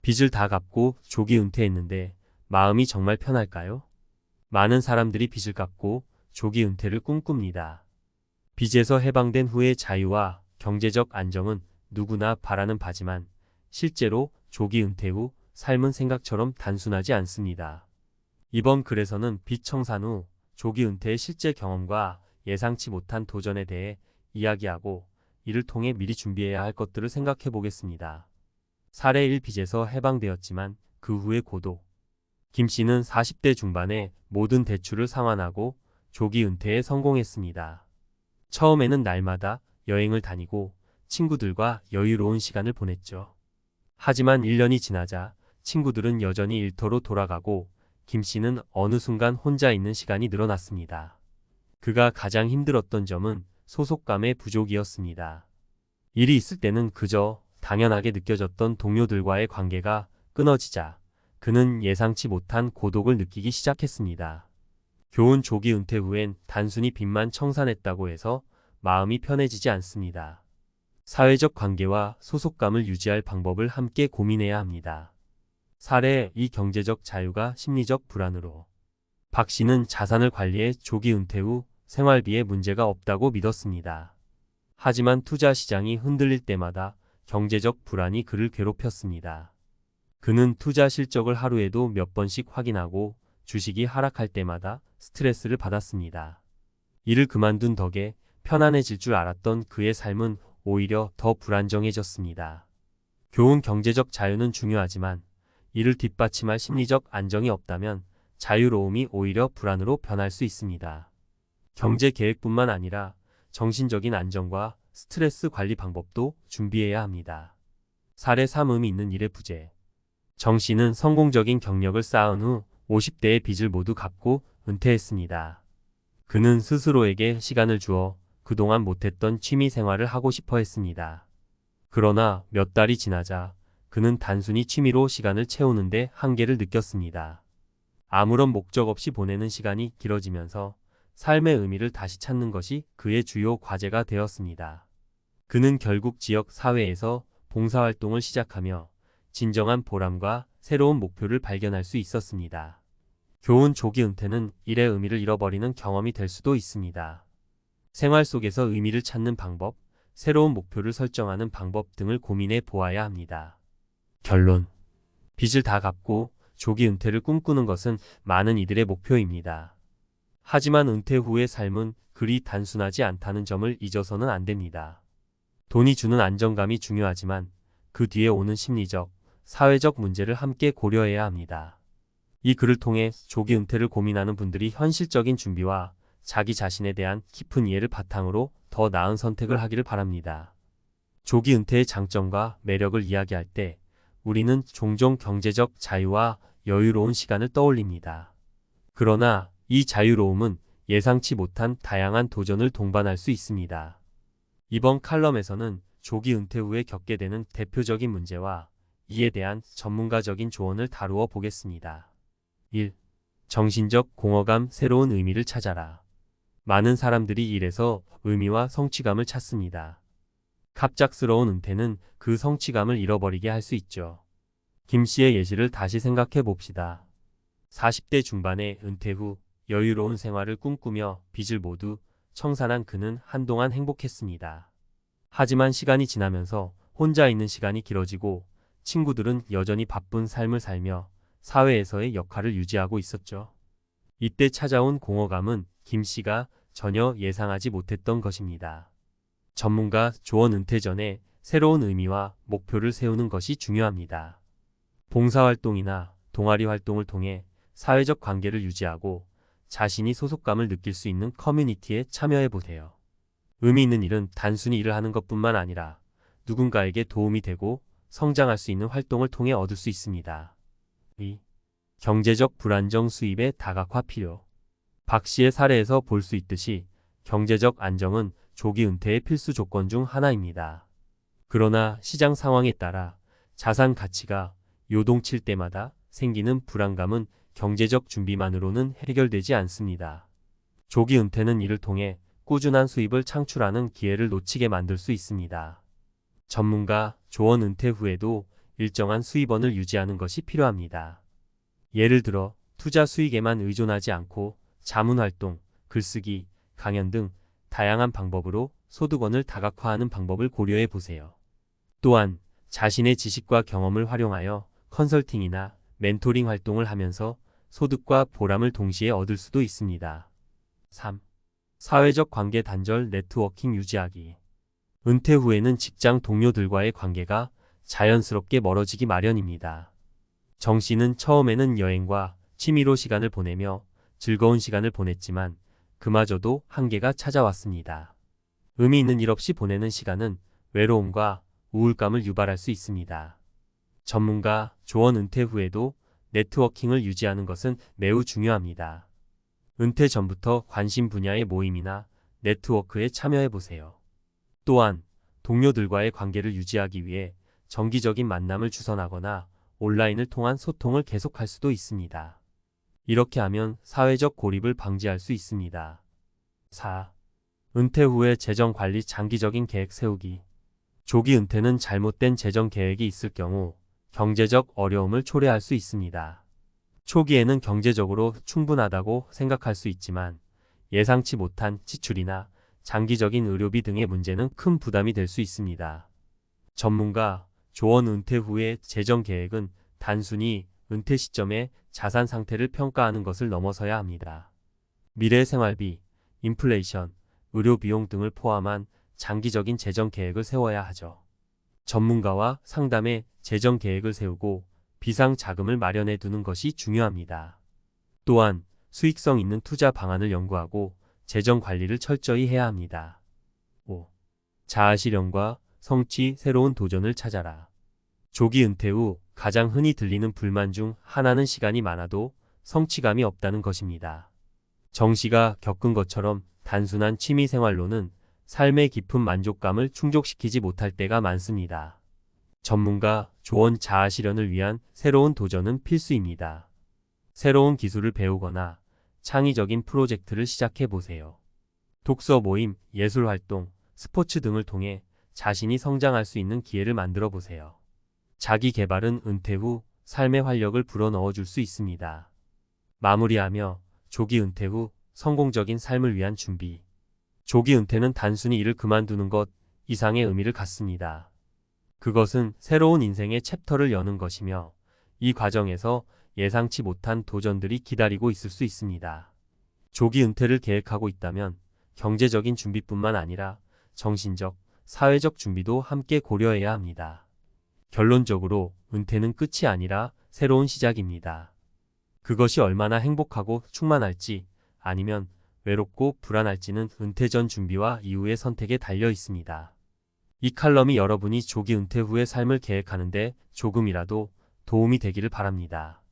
빚을 다 갚고 조기 은퇴했는데 마음이 정말 편할까요? 많은 사람들이 빚을 갚고 조기 은퇴를 꿈꿉니다. 빚에서 해방된 후의 자유와 경제적 안정은 누구나 바라는 바지만 실제로 조기 은퇴 후 삶은 생각처럼 단순하지 않습니다. 이번 글에서는 빚 청산 후 조기 은퇴의 실제 경험과 예상치 못한 도전에 대해 이야기하고 이를 통해 미리 준비해야 할 것들을 생각해 보겠습니다. 사례 1. 빚에서 해방되었지만 그 후의 고독. 김 씨는 40대 중반에 모든 대출을 상환하고 조기 은퇴에 성공했습니다. 처음에는 날마다 여행을 다니고 친구들과 여유로운 시간을 보냈죠. 하지만 1년이 지나자 친구들은 여전히 일터로 돌아가고 김 씨는 어느 순간 혼자 있는 시간이 늘어났습니다. 그가 가장 힘들었던 점은 소속감의 부족이었습니다. 일이 있을 때는 그저 당연하게 느껴졌던 동료들과의 관계가 끊어지자 그는 예상치 못한 고독을 느끼기 시작했습니다. 교훈 조기 은퇴 후엔 단순히 빚만 청산했다고 해서 마음이 편해지지 않습니다. 사회적 관계와 소속감을 유지할 방법을 함께 고민해야 합니다. 사례 2. 경제적 자유가 심리적 불안으로. 박 씨는 자산을 관리해 조기 은퇴 후 생활비에 문제가 없다고 믿었습니다. 하지만 투자 시장이 흔들릴 때마다 경제적 불안이 그를 괴롭혔습니다. 그는 투자 실적을 하루에도 몇 번씩 확인하고 주식이 하락할 때마다 스트레스를 받았습니다. 일을 그만둔 덕에 편안해질 줄 알았던 그의 삶은 오히려 더 불안정해졌습니다. 교훈 경제적 자유는 중요하지만 이를 뒷받침할 심리적 안정이 없다면 자유로움이 오히려 불안으로 변할 수 있습니다. 경제 계획뿐만 아니라 정신적인 안정과 스트레스 관리 방법도 준비해야 합니다. 사례 3. 의미 있는 일의 부재. 정 씨는 성공적인 경력을 쌓은 후 50대의 빚을 모두 갚고 은퇴했습니다. 그는 스스로에게 시간을 주어 그동안 못했던 취미 생활을 하고 싶어 했습니다. 그러나 몇 달이 지나자 그는 단순히 취미로 시간을 채우는데 한계를 느꼈습니다. 아무런 목적 없이 보내는 시간이 길어지면서 삶의 의미를 다시 찾는 것이 그의 주요 과제가 되었습니다. 그는 결국 지역 사회에서 봉사활동을 시작하며 진정한 보람과 새로운 목표를 발견할 수 있었습니다. 교훈 조기 은퇴는 일의 의미를 잃어버리는 경험이 될 수도 있습니다. 생활 속에서 의미를 찾는 방법, 새로운 목표를 설정하는 방법 등을 고민해 보아야 합니다. 결론. 빚을 다 갚고 조기 은퇴를 꿈꾸는 것은 많은 이들의 목표입니다. 하지만 은퇴 후의 삶은 그리 단순하지 않다는 점을 잊어서는 안 됩니다. 돈이 주는 안정감이 중요하지만 그 뒤에 오는 심리적, 사회적 문제를 함께 고려해야 합니다. 이 글을 통해 조기 은퇴를 고민하는 분들이 현실적인 준비와 자기 자신에 대한 깊은 이해를 바탕으로 더 나은 선택을 하기를 바랍니다. 조기 은퇴의 장점과 매력을 이야기할 때 우리는 종종 경제적 자유와 여유로운 시간을 떠올립니다. 그러나 이 자유로움은 예상치 못한 다양한 도전을 동반할 수 있습니다. 이번 칼럼에서는 조기 은퇴 후에 겪게 되는 대표적인 문제와 이에 대한 전문가적인 조언을 다루어 보겠습니다. 1. 정신적 공허감, 새로운 의미를 찾아라. 많은 사람들이 일에서 의미와 성취감을 찾습니다. 갑작스러운 은퇴는 그 성취감을 잃어버리게 할 수 있죠. 김 씨의 예시를 다시 생각해 봅시다. 40대 중반의 은퇴 후 여유로운 생활을 꿈꾸며 빚을 모두 청산한 그는 한동안 행복했습니다. 하지만 시간이 지나면서 혼자 있는 시간이 길어지고 친구들은 여전히 바쁜 삶을 살며 사회에서의 역할을 유지하고 있었죠. 이때 찾아온 공허감은 김 씨가 전혀 예상하지 못했던 것입니다. 전문가 조언. 은퇴 전에 새로운 의미와 목표를 세우는 것이 중요합니다. 봉사활동이나 동아리 활동을 통해 사회적 관계를 유지하고 자신이 소속감을 느낄 수 있는 커뮤니티에 참여해 보세요. 의미 있는 일은 단순히 일을 하는 것뿐만 아니라 누군가에게 도움이 되고 성장할 수 있는 활동을 통해 얻을 수 있습니다. 2. 경제적 불안정, 수입의 다각화 필요. 박 씨의 사례에서 볼 수 있듯이 경제적 안정은 조기 은퇴의 필수 조건 중 하나입니다. 그러나 시장 상황에 따라 자산 가치가 요동칠 때마다 생기는 불안감은 경제적 준비만으로는 해결되지 않습니다. 조기 은퇴는 이를 통해 꾸준한 수입을 창출하는 기회를 놓치게 만들 수 있습니다. 전문가 조언. 은퇴 후에도 일정한 수입원을 유지하는 것이 필요합니다. 예를 들어 투자 수익에만 의존하지 않고 자문활동, 글쓰기, 강연 등 다양한 방법으로 소득원을 다각화하는 방법을 고려해 보세요. 또한 자신의 지식과 경험을 활용하여 컨설팅이나 멘토링 활동을 하면서 소득과 보람을 동시에 얻을 수도 있습니다. 3. 사회적 관계 단절 네트워킹 유지하기. 은퇴 후에는 직장 동료들과의 관계가 자연스럽게 멀어지기 마련입니다. 정 씨는 처음에는 여행과 취미로 시간을 보내며 즐거운 시간을 보냈지만 그마저도 한계가 찾아왔습니다. 의미 있는 일 없이 보내는 시간은 외로움과 우울감을 유발할 수 있습니다. 전문가, 조언 은퇴 후에도 네트워킹을 유지하는 것은 매우 중요합니다. 은퇴 전부터 관심 분야의 모임이나 네트워크에 참여해 보세요. 또한 동료들과의 관계를 유지하기 위해 정기적인 만남을 주선하거나 온라인을 통한 소통을 계속할 수도 있습니다. 이렇게 하면 사회적 고립을 방지할 수 있습니다. 4. 은퇴 후에 재정 관리 장기적인 계획 세우기. 조기 은퇴는 잘못된 재정 계획이 있을 경우 경제적 어려움을 초래할 수 있습니다. 초기에는 경제적으로 충분하다고 생각할 수 있지만 예상치 못한 지출이나 장기적인 의료비 등의 문제는 큰 부담이 될 수 있습니다. 전문가, 조언 은퇴 후의 재정 계획은 단순히 은퇴 시점의 자산 상태를 평가하는 것을 넘어서야 합니다. 미래 생활비, 인플레이션, 의료 비용 등을 포함한 장기적인 재정 계획을 세워야 하죠. 전문가와 상담해 재정 계획을 세우고 비상 자금을 마련해 두는 것이 중요합니다. 또한 수익성 있는 투자 방안을 연구하고 재정 관리를 철저히 해야 합니다. 5. 자아실현과 성취, 새로운 도전을 찾아라. 조기 은퇴 후 가장 흔히 들리는 불만 중 하나는 시간이 많아도 성취감이 없다는 것입니다. 정 씨가 겪은 것처럼 단순한 취미 생활로는 삶의 깊은 만족감을 충족시키지 못할 때가 많습니다. 전문가, 조언 자아실현을 위한 새로운 도전은 필수입니다. 새로운 기술을 배우거나 창의적인 프로젝트를 시작해 보세요. 독서 모임, 예술 활동, 스포츠 등을 통해 자신이 성장할 수 있는 기회를 만들어 보세요. 자기 개발은 은퇴 후 삶의 활력을 불어넣어 줄 수 있습니다. 마무리하며 조기 은퇴 후 성공적인 삶을 위한 준비. 조기 은퇴는 단순히 일을 그만두는 것 이상의 의미를 갖습니다. 그것은 새로운 인생의 챕터를 여는 것이며 이 과정에서 예상치 못한 도전들이 기다리고 있을 수 있습니다. 조기 은퇴를 계획하고 있다면 경제적인 준비뿐만 아니라 정신적, 사회적 준비도 함께 고려해야 합니다. 결론적으로 은퇴는 끝이 아니라 새로운 시작입니다. 그것이 얼마나 행복하고 충만할지 아니면 외롭고 불안할지는 은퇴 전 준비와 이후의 선택에 달려 있습니다. 이 칼럼이 여러분이 조기 은퇴 후의 삶을 계획하는데 조금이라도 도움이 되기를 바랍니다.